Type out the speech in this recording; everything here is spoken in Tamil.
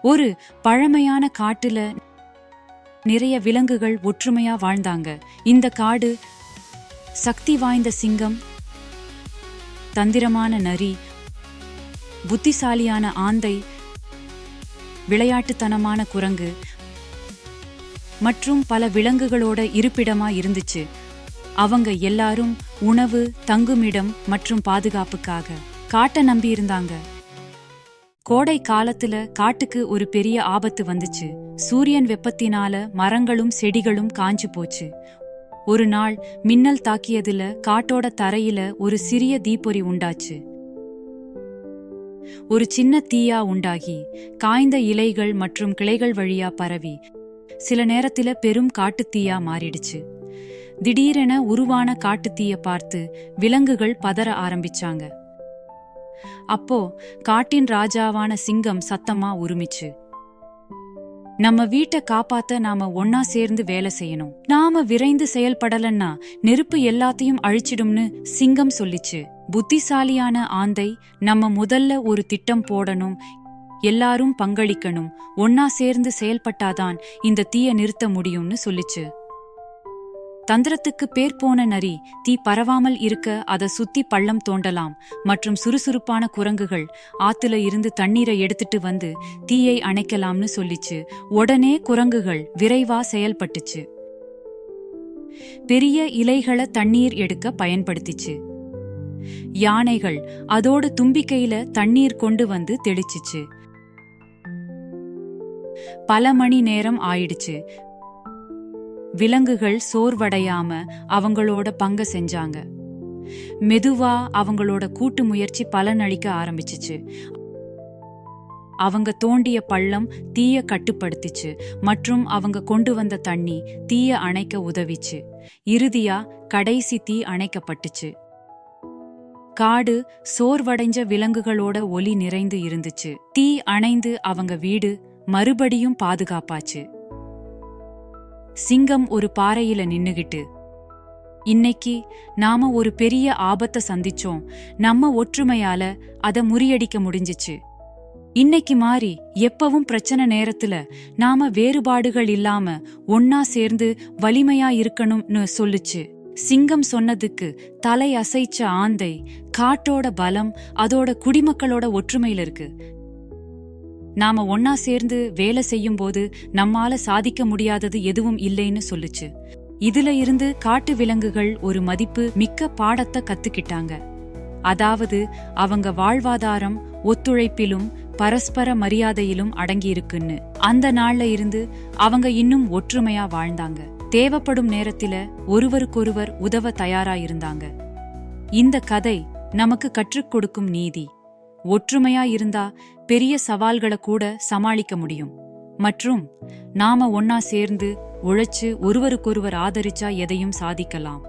ஒரு பழமையான காட்டுல நிறைய விலங்குகள் ஒற்றுமையா வாழ்ந்தாங்க. இந்த காடு சக்தி வாய்ந்த சிங்கம், தந்திரமான நரி, புத்திசாலியான ஆந்தை, விளையாட்டுத்தனமான குரங்கு மற்றும் பல விலங்குகளோட இருப்பிடமா இருந்துச்சு. அவங்க எல்லாரும் உணவு, தங்குமிடம் மற்றும் பாதுகாப்புக்காக காட்டை நம்பி இருந்தாங்க. கோடை காலத்துல காட்டுக்கு ஒரு பெரிய ஆபத்து வந்துச்சு. சூரியன் வெப்பத்தினால மரங்களும் செடிகளும் காஞ்சு போச்சு. ஒரு நாள் மின்னல் தாக்கியதுல காட்டோட தரையில ஒரு சிறிய தீப்பொறி உண்டாச்சு. ஒரு சின்ன தீயா உண்டாகி காய்ந்த இலைகள் மற்றும் கிளைகள் வழியா பரவி சில நேரத்துல பெரும் காட்டுத்தீயா மாறிடுச்சு. திடீரென உருவான காட்டுத்தீய பார்த்து விலங்குகள் பதற ஆரம்பிச்சாங்க. அப்போ காட்டின் ராஜாவான சிங்கம் சத்தமா உருமிச்சு, நம்ம வீட்டை காப்பாத்த நாம ஒன்னா சேர்ந்து வேலை செய்யணும். நாம விரைந்து செயல்படலன்னா நெருப்பு எல்லாத்தையும் அழிச்சிடும்னு சிங்கம் சொல்லிச்சு. புத்திசாலியான ஆந்தை, நம்ம முதல்ல ஒரு திட்டம் போடணும், எல்லாரும் பங்களிக்கணும், ஒன்னா சேர்ந்து செயல்பட்டாதான் இந்த தீய நிறுத்த முடியும்னு சொல்லிச்சு. தந்திரத்துக்கு பேர் போன நரி, தீ பரவாமல் இருக்க அதை சுத்தி பள்ளம் தோண்டலாம் மற்றும் சுறுசுறுப்பான குரங்குகள் ஆத்துல இருந்து தண்ணீரை எடுத்துட்டு வந்து தீயை அணைக்கலாம்னு சொல்லிச்சு. உடனே குரங்குகள் விரைவா செயல்பட்டுச்சு. பெரிய இலைகளை தண்ணீர் எடுக்க பயன்படுத்திச்சு. யானைகள் அதோட தும்பிக்கையில தண்ணீர் கொண்டு வந்து தெளிச்சிச்சு. பல மணி நேரம் ஆயிடுச்சு. விலங்குகள் சோர்வடையாம அவங்களோட பங்க செஞ்சாங்க. மெதுவா அவங்களோட கூட்டு முயற்சி பலனளிக்க ஆரம்பிச்சிச்சு. அவங்க தோண்டிய பள்ளம் தீய கட்டுப்படுத்திச்சு மற்றும் அவங்க கொண்டு வந்த தண்ணி தீய அணைக்க உதவிச்சு. இறுதியா கடைசி தீ அணைக்கப்பட்டுச்சு. காடு சோர்வடைஞ்ச விலங்குகளோட ஒலி நிறைந்து இருந்துச்சு. தீ அணைந்து அவங்க வீடு மறுபடியும் பாதுகாப்பாச்சு. சிங்கம் ஒரு பாறையில நின்னுகிட்டு, இன்னைக்கு நாம ஒரு பெரிய ஆபத்தை சந்திச்சோம், நம்ம ஒற்றுமையால அதை முறியடிக்க முடிஞ்சிச்சு. இன்னைக்கு மாறி எப்பவும் பிரச்சனை நேரத்துல நாம வேறுபாடுகள் இல்லாம ஒன்னா சேர்ந்து வலிமையா இருக்கணும்னு சொல்லுச்சு. சிங்கம் சொன்னதுக்கு தலை அசைச்ச ஆந்தை, காட்டோட பலம் அதோட குடிமக்களோட ஒற்றுமையில இருக்கு. நாம ஒன்னா சேர்ந்து வேலை செய்யும் போது நம்மால சாதிக்க முடியாதது எதுவும் இல்லைன்னு சொல்லுச்சு. இதுல இருந்து காட்டு விலங்குகள் ஒரு மதிப்பு மிக்க பாடத்தை கத்துக்கிட்டாங்க. அதாவது அவங்க வாழ்வாதாரம் ஒத்துழைப்பிலும் பரஸ்பர மரியாதையிலும் அடங்கியிருக்குன்னு. அந்த நாள்ல இருந்து அவங்க இன்னும் ஒற்றுமையா வாழ்ந்தாங்க. தேவைப்படும் நேரத்தில ஒருவருக்கொருவர் உதவ தயாரா இருந்தாங்க. இந்த கதை நமக்கு கற்றுக் கொடுக்கும் நீதி, ஒற்றுமையா இருந்தா பெரிய சவால்களை கூட சமாளிக்க முடியும் மற்றும் நாம ஒன்னா சேர்ந்து உழைச்சு ஒருவருக்கொருவர் ஆதரிச்சா எதையும் சாதிக்கலாம்.